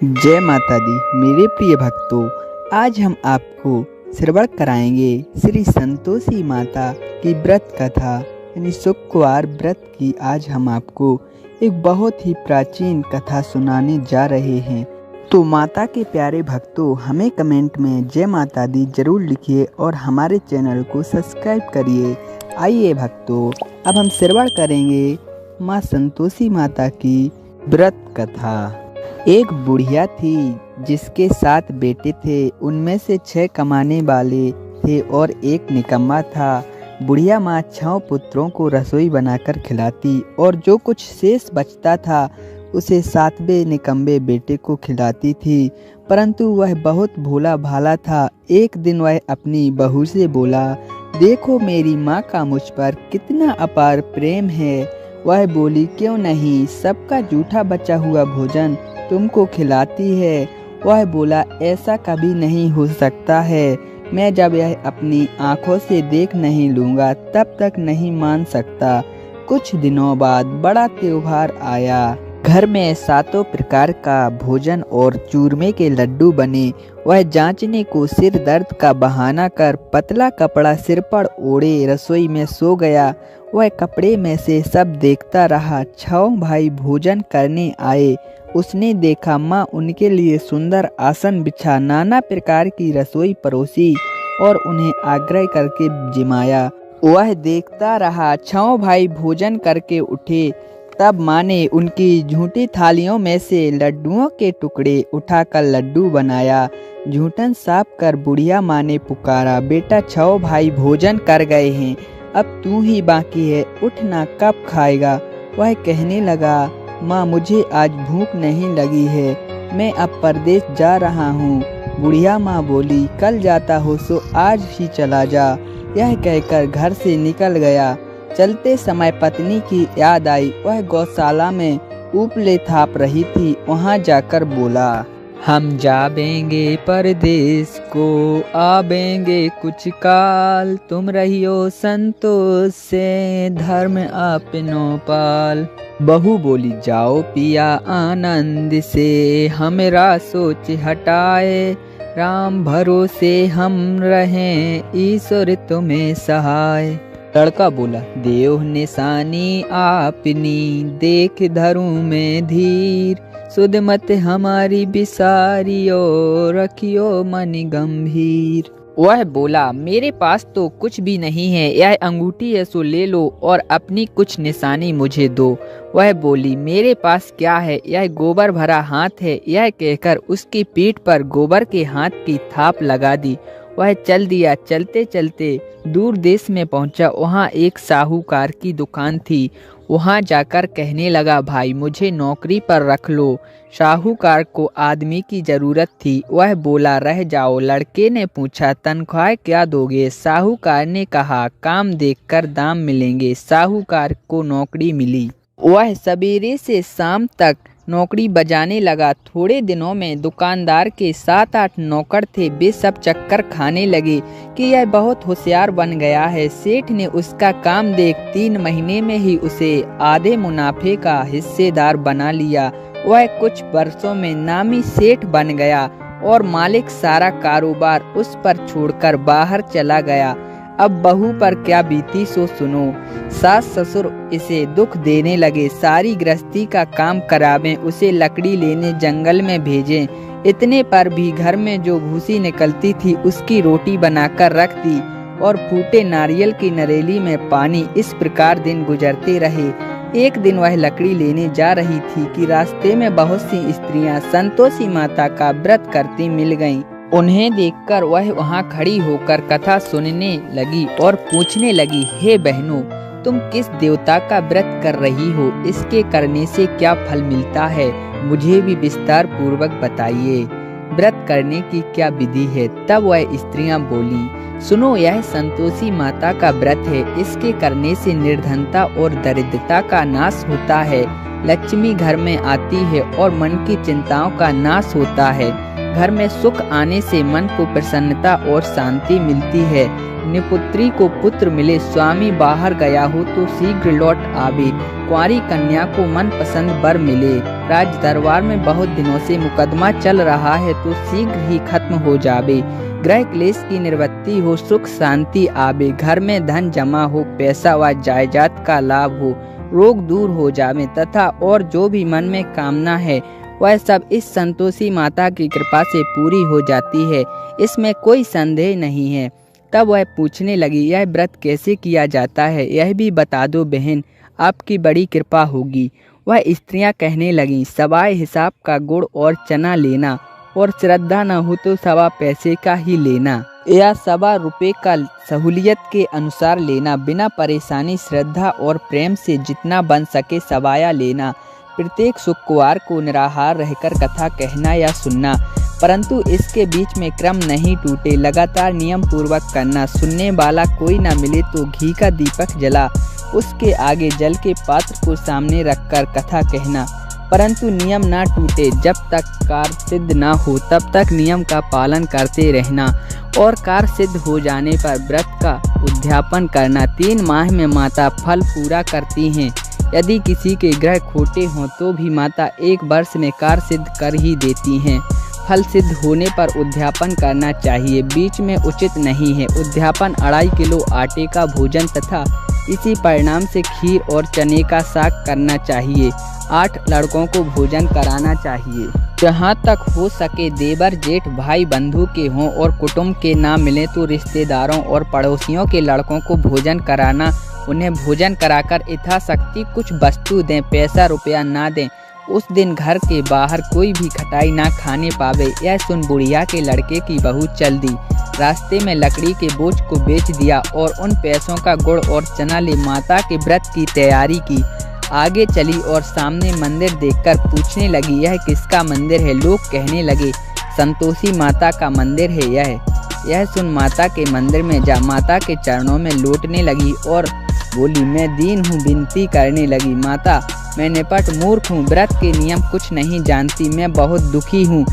जय माता दी। मेरे प्रिय भक्तों, आज हम आपको श्रवण कराएंगे श्री संतोषी माता की व्रत कथा यानी शुक्रवार व्रत की। आज हम आपको एक बहुत ही प्राचीन कथा सुनाने जा रहे हैं। तो माता के प्यारे भक्तों, हमें कमेंट में जय माता दी जरूर लिखिए और हमारे चैनल को सब्सक्राइब करिए। आइए भक्तों, अब हम श्रवण करेंगे माँ संतोषी माता की व्रत कथा। एक बुढ़िया थी जिसके 7 बेटे थे। उनमें से 6 कमाने वाले थे और एक निकम्मा था। बुढ़िया माँ 6 पुत्रों को रसोई बनाकर खिलाती और जो कुछ शेष बचता था उसे 7वें निकम्मे बेटे को खिलाती थी। परंतु वह बहुत भोला भाला था। एक दिन वह अपनी बहू से बोला, देखो मेरी माँ का मुझ पर कितना अपार प्रेम है। वह बोली, क्यों नहीं, सबका जूठा बचा हुआ भोजन तुमको खिलाती है। वह बोला, ऐसा कभी नहीं हो सकता है। मैं जब यह अपनी आंखों से देख नहीं लूँगा तब तक नहीं मान सकता। कुछ दिनों बाद बड़ा त्योहार आया। घर में 7 प्रकार का भोजन और चूरमे के लड्डू बने। वह जांचने को सिर दर्द का बहाना कर पतला कपड़ा सिर पर ओढ़े रसोई में सो गया। वह कपड़े में से सब देखता रहा। 6 भाई भोजन करने आए। उसने देखा माँ उनके लिए सुंदर आसन बिछा नाना प्रकार की रसोई परोसी और उन्हें आग्रह करके जिमाया। वह देखता रहा। 6 भाई भोजन करके उठे। तब माँ ने उनकी झूठी थालियों में से लड्डुओं के टुकड़े उठाकर लड्डू बनाया। झूठन साफ कर बुढ़िया माँ ने पुकारा, बेटा 6 भाई भोजन कर गए हैं, अब तू ही बाकी है, उठना, कब खाएगा। वह कहने लगा, माँ मुझे आज भूख नहीं लगी है, मैं अब परदेश जा रहा हूँ। बुढ़िया माँ बोली, कल जाता हो सो आज ही चला जा। यह कहकर घर से निकल गया। चलते समय पत्नी की याद आई। वह गौशाला में उपले थाप रही थी। वहाँ जाकर बोला, हम जाबेंगे परदेश को, आबेंगे कुछ काल, तुम रहियो संतोष से, धर्म आपनो पाल। बहू बोली, जाओ पिया आनंद से, हमरा सोच हटाए, राम भरोसे हम रहें, ईश्वर तुम्हें सहाय। लड़का बोला, देव निशानी आपनी, देख धरूं मैं धीर, सुध मत हमारी बिसारियो, रखियो मन गंभीर। वह बोला, मेरे पास तो कुछ भी नहीं है, यह अंगूठी है सो ले लो और अपनी कुछ निशानी मुझे दो। वह बोली, मेरे पास क्या है, यह गोबर भरा हाथ है। यह कहकर उसकी पीठ पर गोबर के हाथ की थाप लगा दी। वह चल दिया। चलते चलते दूर देश में पहुंचा। वहां एक साहूकार की दुकान थी। वहां जाकर कहने लगा, भाई मुझे नौकरी पर रख लो। साहूकार को आदमी की जरूरत थी। वह बोला, रह जाओ। लड़के ने पूछा, तनख्वाह क्या दोगे? साहूकार ने कहा, काम देखकर दाम मिलेंगे। साहूकार को नौकरी मिली। वह सवेरे से शाम तक नौकरी बजाने लगा। थोड़े दिनों में दुकानदार के 7-8 नौकर थे। वे सब चक्कर खाने लगे कि यह बहुत होशियार बन गया है। सेठ ने उसका काम देख 3 महीने में ही उसे आधे मुनाफे का हिस्सेदार बना लिया। वह कुछ वर्षों में नामी सेठ बन गया और मालिक सारा कारोबार उस पर छोड़कर बाहर चला गया। अब बहू पर क्या बीती सो सुनो। सास ससुर इसे दुख देने लगे। सारी गृहस्थी का काम करावें, उसे लकड़ी लेने जंगल में भेजें। इतने पर भी घर में जो भूसी निकलती थी उसकी रोटी बनाकर रख दी और फूटे नारियल की नरेली में पानी। इस प्रकार दिन गुजरते रहे। एक दिन वह लकड़ी लेने जा रही थी कि रास्ते में बहुत सी स्त्रियां संतोषी माता का व्रत करती मिल गईं। उन्हें देखकर वह वहां खड़ी होकर कथा सुनने लगी और पूछने लगी, हे बहनों, तुम किस देवता का व्रत कर रही हो? इसके करने से क्या फल मिलता है? मुझे भी विस्तार पूर्वक बताइए। व्रत करने की क्या विधि है? तब वह स्त्रियां बोली, सुनो, यह संतोषी माता का व्रत है। इसके करने से निर्धनता और दरिद्रता का नाश होता है, लक्ष्मी घर में आती है और मन की चिंताओं का नाश होता है। घर में सुख आने से मन को प्रसन्नता और शांति मिलती है। निपुत्री को पुत्र मिले, स्वामी बाहर गया हो तो शीघ्र लौट आवे, कुंवारी कन्या को मन पसंद वर मिले, राज दरबार में बहुत दिनों से मुकदमा चल रहा है तो शीघ्र ही खत्म हो जावे, ग्रह क्लेश की निवृत्ति हो, सुख शांति आवे, घर में धन जमा हो, पैसा व जायदाद का लाभ हो, रोग दूर हो जावे तथा और जो भी मन में कामना है वह सब इस संतोषी माता की कृपा से पूरी हो जाती है, इसमें कोई संदेह नहीं है। तब वह पूछने लगी, यह व्रत कैसे किया जाता है, यह भी बता दो बहन, आपकी बड़ी कृपा होगी। वह स्त्रियां कहने लगीं, सवाए हिसाब का गुड़ और चना लेना और श्रद्धा न हो तो सवा पैसे का ही लेना या सवा रुपये का सहूलियत के अनुसार लेना, बिना परेशानी श्रद्धा और प्रेम से जितना बन सके सवाया लेना, प्रत्येक शुक्रवार को निराहार रहकर कथा कहना या सुनना, परंतु इसके बीच में क्रम नहीं टूटे, लगातार नियम पूर्वक करना, सुनने वाला कोई न मिले तो घी का दीपक जला उसके आगे जल के पात्र को सामने रखकर कथा कहना, परंतु नियम ना टूटे, जब तक कार्य सिद्ध ना हो तब तक नियम का पालन करते रहना और कार्य सिद्ध हो जाने पर व्रत का उद्यापन करना। 3 माह में माता फल पूरा करती हैं। यदि किसी के ग्रह खोटे हों तो भी माता 1 वर्ष में कार्य सिद्ध कर ही देती हैं। फल सिद्ध होने पर उद्यापन करना चाहिए, बीच में उचित नहीं है। उद्यापन 2.5 किलो आटे का भोजन तथा इसी परिणाम से खीर और चने का साग करना चाहिए। 8 लड़कों को भोजन कराना चाहिए। जहाँ तक हो सके देवर जेठ भाई बंधु के हों और कुटुंब के ना मिले तो रिश्तेदारों और पड़ोसियों के लड़कों को भोजन कराना। उन्हें भोजन कराकर यथाशक्ति कुछ वस्तु दें, पैसा रुपया ना दें। उस दिन घर के बाहर कोई भी खटाई ना खाने पावे। यह सुन बुढ़िया के लड़के की बहू चल दी, रास्ते में लकड़ी के बोझ को बेच दिया और उन पैसों का गुड़ और चना ले माता के व्रत की तैयारी की। आगे चली और सामने मंदिर देखकर पूछने लगी, यह किसका मंदिर है? लोग कहने लगे, संतोषी माता का मंदिर है यह सुन माता के मंदिर में जा माता के चरणों में लौटने लगी और बोली, मैं दीन हूँ। विनती करने लगी, माता मैं निपट मूर्ख हूँ, व्रत के नियम कुछ नहीं जानती, मैं बहुत दुखी हूँ।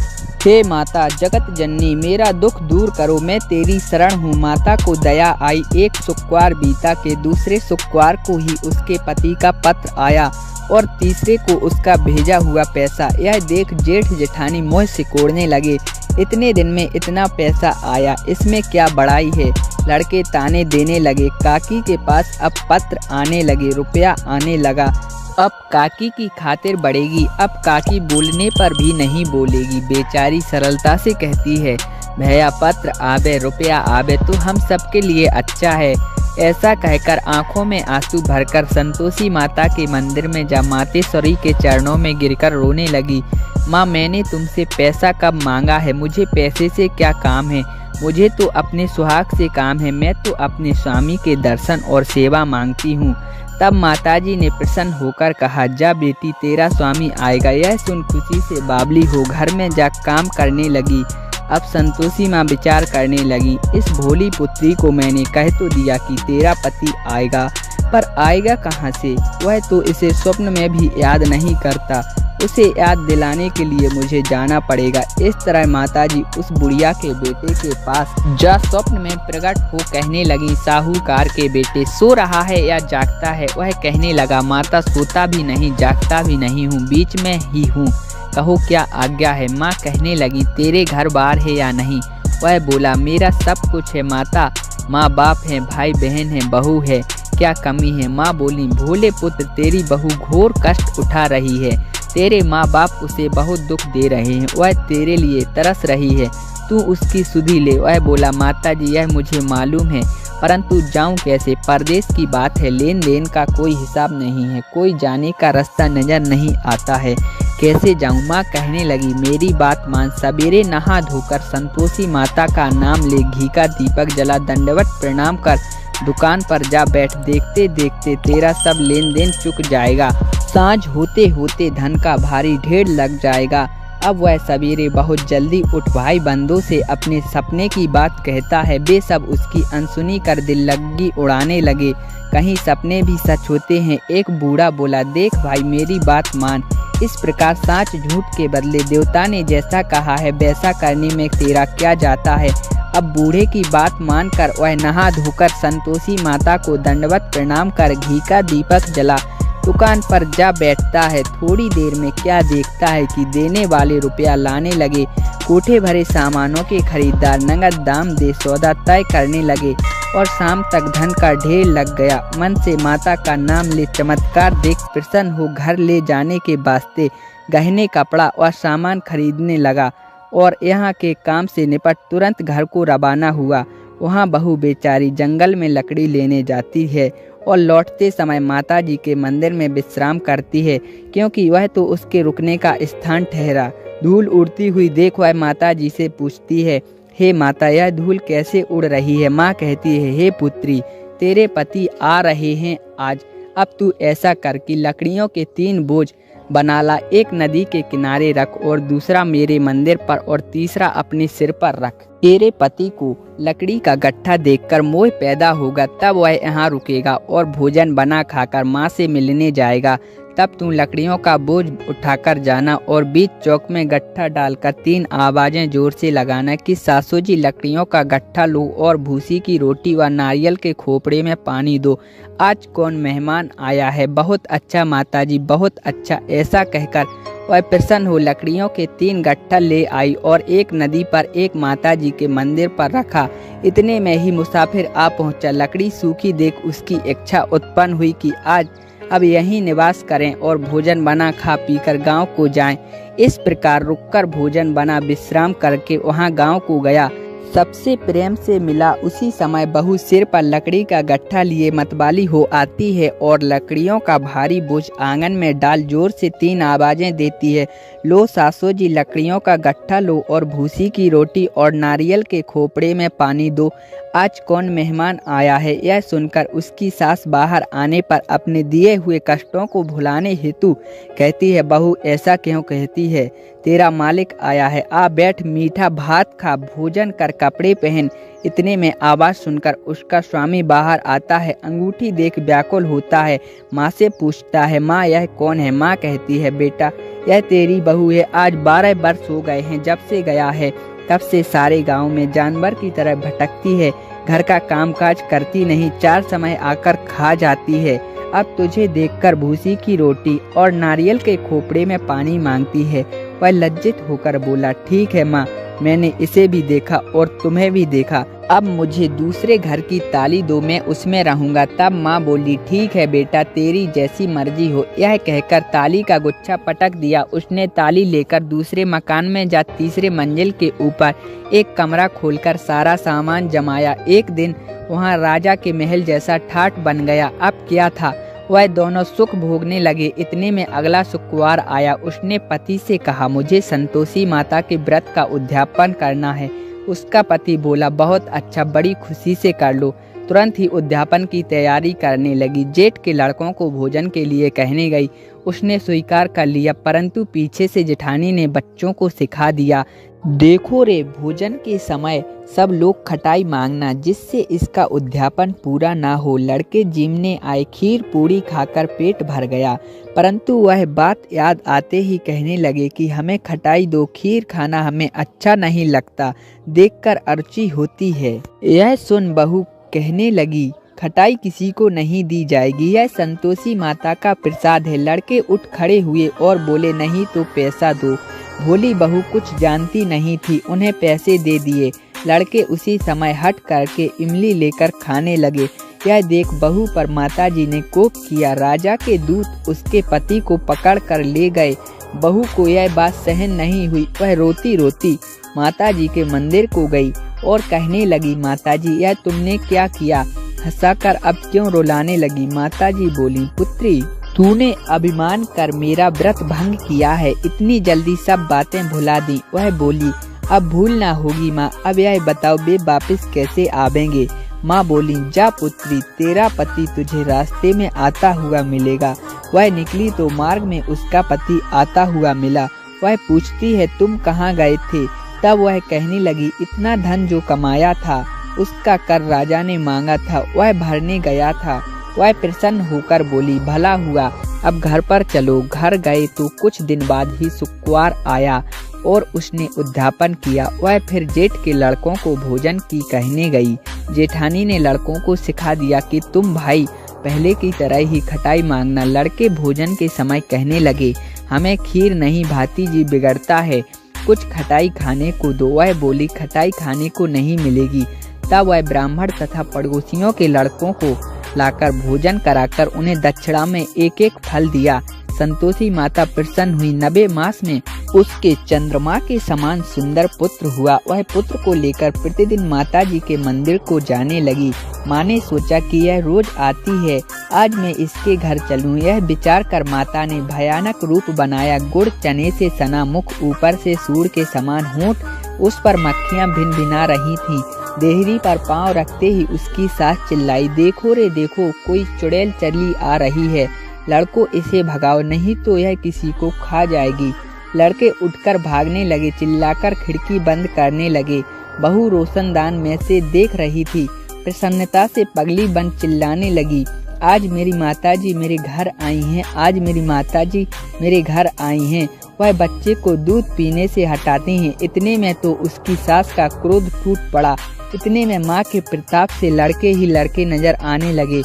हे माता जगत जननी, मेरा दुख दूर करो, मैं तेरी शरण हूँ। माता को दया आई। एक शुक्रवार बीता के दूसरे शुक्रवार को ही उसके पति का पत्र आया और तीसरे को उसका भेजा हुआ पैसा। यह देख जेठ जेठानी मुँह सिकोड़ने लगे, इतने दिन में इतना पैसा आया, इसमें क्या बड़ाई है? लड़के ताने देने लगे। काकी के पास अब पत्र आने लगे, रुपया आने लगा। अब काकी की खातिर बढ़ेगी। अब काकी बोलने पर भी नहीं बोलेगी। बेचारी सरलता से कहती है, भैया पत्र आवे रुपया आवे तो हम सबके लिए अच्छा है। ऐसा कहकर आंखों में आंसू भरकर संतोषी माता के मंदिर में जा मातेश्वरी के चरणों में गिरकर रोने लगी। माँ मैंने तुमसे पैसा कब मांगा है? मुझे पैसे से क्या काम है? मुझे तो अपने सुहाग से काम है। मैं तो अपने स्वामी के दर्शन और सेवा मांगती हूँ। तब माताजी ने प्रसन्न होकर कहा, जा बेटी तेरा स्वामी आएगा। यह सुन खुशी से बावली हो घर में जा काम करने लगी। अब संतोषी माँ विचार करने लगी, इस भोली पुत्री को मैंने कह तो दिया कि तेरा पति आएगा, पर आएगा कहाँ से? वह तो इसे स्वप्न में भी याद नहीं करता। उसे याद दिलाने के लिए मुझे जाना पड़ेगा। इस तरह माताजी उस बुढ़िया के बेटे के पास जा स्वप्न में प्रकट हो कहने लगी, साहूकार के बेटे सो रहा है या जागता है? वह कहने लगा, माता सोता भी नहीं जागता भी नहीं हूँ, बीच में ही हूँ, कहो क्या आज्ञा है? माँ कहने लगी, तेरे घर बार है या नहीं? वह बोला, मेरा सब कुछ है माता, माँ बाप है, भाई बहन है, बहू है, क्या कमी है? माँ बोली, भोले पुत्र तेरी बहू घोर कष्ट उठा रही है, तेरे माँ बाप उसे बहुत दुख दे रहे हैं, वह तेरे लिए तरस रही है, तू उसकी सुधि ले। वह बोला, माताजी यह मुझे मालूम है, परंतु जाऊं कैसे? परदेश की बात है, लेन देन का कोई हिसाब नहीं है, कोई जाने का रास्ता नजर नहीं आता है, कैसे जाऊं? माँ कहने लगी, मेरी बात मान, सवेरे नहा धोकर संतोषी माता का नाम ले, घी का दीपक जला, दंडवत प्रणाम कर दुकान पर जा बैठ, देखते देखते तेरा सब लेन देन चुक जाएगा, सांझ होते होते धन का भारी ढेर लग जाएगा। अब वह सवेरे बहुत जल्दी उठ भाई बंदों से अपने सपने की बात कहता है। वे सब उसकी अनसुनी कर दिल लगी उड़ाने लगे, कहीं सपने भी सच होते हैं। एक बूढ़ा बोला, देख भाई मेरी बात मान, इस प्रकार सांच झूठ के बदले देवता ने जैसा कहा है वैसा करने में तेरा क्या जाता है। अब बूढ़े की बात मानकर वह नहा धोकर संतोषी माता को दंडवत प्रणाम कर घी का दीपक जला दुकान पर जा बैठता है। थोड़ी देर में क्या देखता है कि देने वाले रुपया लाने लगे। कोठे भरे सामानों के खरीदार नगद दाम दे सौदा तय करने लगे और शाम तक धन का ढेर लग गया। मन से माता का नाम ले चमत्कार देख प्रसन्न हो घर ले जाने के वास्ते गहने कपड़ा और सामान खरीदने लगा और यहाँ के काम से निपट तुरंत घर को रवाना हुआ। वहाँ बहू बेचारी जंगल में लकड़ी लेने जाती है और लौटते समय माता जी के मंदिर में विश्राम करती है, क्योंकि वह तो उसके रुकने का स्थान ठहरा। धूल उड़ती हुई देख वह माता जी से पूछती है, हे माता, यह धूल कैसे उड़ रही है। माँ कहती है, हे पुत्री, तेरे पति आ रहे हैं आज। अब तू ऐसा कर कि लकड़ियों के 3 बोझ बना ला, एक नदी के किनारे रख और दूसरा मेरे मंदिर पर और तीसरा अपने सिर पर रख। तेरे पति को लकड़ी का गट्ठा देखकर मोह पैदा होगा, तब वह यहाँ रुकेगा और भोजन बना खाकर माँ से मिलने जाएगा। तब तू लकड़ियों का बोझ उठाकर जाना और बीच चौक में गट्ठा डालकर 3 आवाजें जोर से लगाना कि सासू जी लकड़ियों का गट्ठा लो और भूसी की रोटी व नारियल के खोपड़े में पानी दो। आज कौन मेहमान आया है। बहुत अच्छा माताजी, बहुत अच्छा। ऐसा कहकर वह प्रसन्न हो लकड़ियों के 3 गट्ठा ले आई और एक नदी पर एक माताजी के मंदिर पर रखा। इतने में ही मुसाफिर आ पहुंचा। लकड़ी सूखी देख उसकी इच्छा उत्पन्न हुई कि आज अब यहीं निवास करें और भोजन बना खा पीकर गांव को जाएं। इस प्रकार रुककर भोजन बना विश्राम करके वहां गांव को गया। सबसे प्रेम से मिला। उसी समय बहू सिर पर लकड़ी का गट्ठा लिए मतवाली हो आती है और लकड़ियों का भारी बोझ आंगन में डाल जोर से 3 आवाजें देती है, लो सासू जी लकड़ियों का गट्ठा लो और भूसी की रोटी और नारियल के खोपड़े में पानी दो। आज कौन मेहमान आया है। यह सुनकर उसकी सास बाहर आने पर अपने दिए हुए कष्टों को भुलाने हेतु कहती है, बहू ऐसा क्यों कहती है। तेरा मालिक आया है, आ बैठ, मीठा भात खा, भोजन कर, कपड़े पहन। इतने में आवाज सुनकर उसका स्वामी बाहर आता है। अंगूठी देख व्याकुल होता है। माँ से पूछता है, माँ यह कौन है। माँ कहती है, बेटा यह तेरी बहू है। आज 12 वर्ष हो गए हैं जब से गया है, तब से सारे गांव में जानवर की तरह भटकती है। घर का कामकाज करती नहीं, 4 समय आकर खा जाती है। अब तुझे देखकर भूसी की रोटी और नारियल के खोपड़े में पानी मांगती है। वह लज्जित होकर बोला, ठीक है माँ, मैंने इसे भी देखा और तुम्हें भी देखा। अब मुझे दूसरे घर की ताली दो, मैं उसमें रहूंगा। तब माँ बोली, ठीक है बेटा, तेरी जैसी मर्जी हो। यह कहकर ताली का गुच्छा पटक दिया। उसने ताली लेकर दूसरे मकान में जा तीसरे मंजिल के ऊपर एक कमरा खोलकर सारा सामान जमाया। एक दिन वहाँ राजा के महल जैसा ठाठ बन गया। अब क्या था, वह दोनों सुख भोगने लगे। इतने में अगला शुक्रवार आया। उसने पति से कहा, मुझे संतोषी माता के व्रत का उद्यापन करना है। उसका पति बोला, बहुत अच्छा, बड़ी खुशी से कर लो। तुरंत ही उद्यापन की तैयारी करने लगी। जेठ के लड़कों को भोजन के लिए कहने गई। उसने स्वीकार कर लिया, परंतु पीछे से जेठानी ने बच्चों को सिखा दिया, देखो रे, भोजन के समय सब लोग खटाई मांगना, जिससे इसका उद्यापन पूरा ना हो। लड़के जिमने आए, खीर पूरी खाकर पेट भर गया, परंतु वह बात याद आते ही कहने लगे कि हमें खटाई दो, खीर खाना हमें अच्छा नहीं लगता, देखकर अरुचि होती है। यह सुन बहू कहने लगी, खटाई किसी को नहीं दी जाएगी, यह संतोषी माता का प्रसाद है। लड़के उठ खड़े हुए और बोले, नहीं तो पैसा दो। भोली बहू कुछ जानती नहीं थी, उन्हें पैसे दे दिए। लड़के उसी समय हट करके इमली लेकर खाने लगे। यह देख बहू पर माताजी ने कोप किया। राजा के दूत उसके पति को पकड़ कर ले गए। बहू को यह बात सहन नहीं हुई। वह रोती रोती माताजी के मंदिर को गई और कहने लगी, माताजी यह तुमने क्या किया। हंसाकर अब क्यों रुलाने लगी। माताजी बोली, पुत्री तूने अभिमान कर मेरा व्रत भंग किया है, इतनी जल्दी सब बातें भुला दी। वह बोली, अब भूल ना होगी माँ, अब यह बताओ वे वापिस कैसे आवेंगे। माँ बोली, जा पुत्री, तेरा पति तुझे रास्ते में आता हुआ मिलेगा। वह निकली तो मार्ग में उसका पति आता हुआ मिला। वह पूछती है, तुम कहाँ गए थे। तब वह कहने लगी, इतना धन जो कमाया था उसका कर राजा ने मांगा था, वह भरने गया था। वह प्रसन्न होकर बोली, भला हुआ, अब घर पर चलो। घर गए तो कुछ दिन बाद ही शुक्रवार आया और उसने उद्यापन किया। वह फिर जेठ के लड़कों को भोजन की कहने गई। जेठानी ने लड़कों को सिखा दिया कि तुम भाई पहले की तरह ही खटाई मांगना। लड़के भोजन के समय कहने लगे, हमें खीर नहीं भाती जी, बिगड़ता है, कुछ खटाई खाने को दो। वह बोली, खटाई खाने को नहीं मिलेगी। तब वह ब्राह्मण तथा पड़ोसियों के लड़कों को लाकर भोजन कराकर उन्हें दक्षिणा में एक एक फल दिया। संतोषी माता प्रसन्न हुई। 90 मास में उसके चंद्रमा के समान सुंदर पुत्र हुआ। वह पुत्र को लेकर प्रतिदिन माता जी के मंदिर को जाने लगी। माँ ने सोचा कि यह रोज आती है, आज मैं इसके घर चलूं। यह विचार कर माता ने भयानक रूप बनाया। गुड़ चने से सना मुख, ऊपर से सूर के समान होंठ, उस पर मक्खियां भिनभिना रही थीं। देहरी पर पांव रखते ही उसकी सास चिल्लाई, देखो रे देखो, कोई चुड़ैल चली आ रही है, लड़कों इसे भगाओ, नहीं तो यह किसी को खा जाएगी। लड़के उठकर भागने लगे, चिल्लाकर खिड़की बंद करने लगे। बहू रोशनदान में से देख रही थी। प्रसन्नता से पगली बन चिल्लाने लगी, आज मेरी माताजी मेरे घर आई हैं, आज मेरी माताजी मेरे घर आई हैं। वह बच्चे को दूध पीने से हटाते हैं। इतने में तो उसकी सास का क्रोध टूट पड़ा। इतने में माँ के प्रताप से लड़के ही लड़के नजर आने लगे।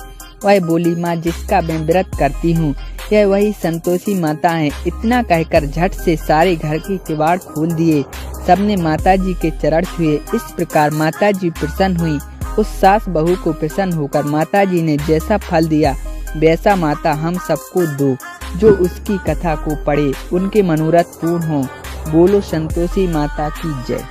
वह बोली, माँ जिसका मैं व्रत करती हूँ यह वही संतोषी माता है। इतना कहकर झट से सारे घर के किवाड़ खोल दिए। सबने माताजी के चरण छुए। इस प्रकार माताजी प्रसन्न हुई। उस सास बहू को प्रसन्न होकर माताजी ने जैसा फल दिया वैसा माता हम सबको दो। जो उसकी कथा को पढ़े उनके मनोरथ पूर्ण हो। बोलो संतोषी माता की जय।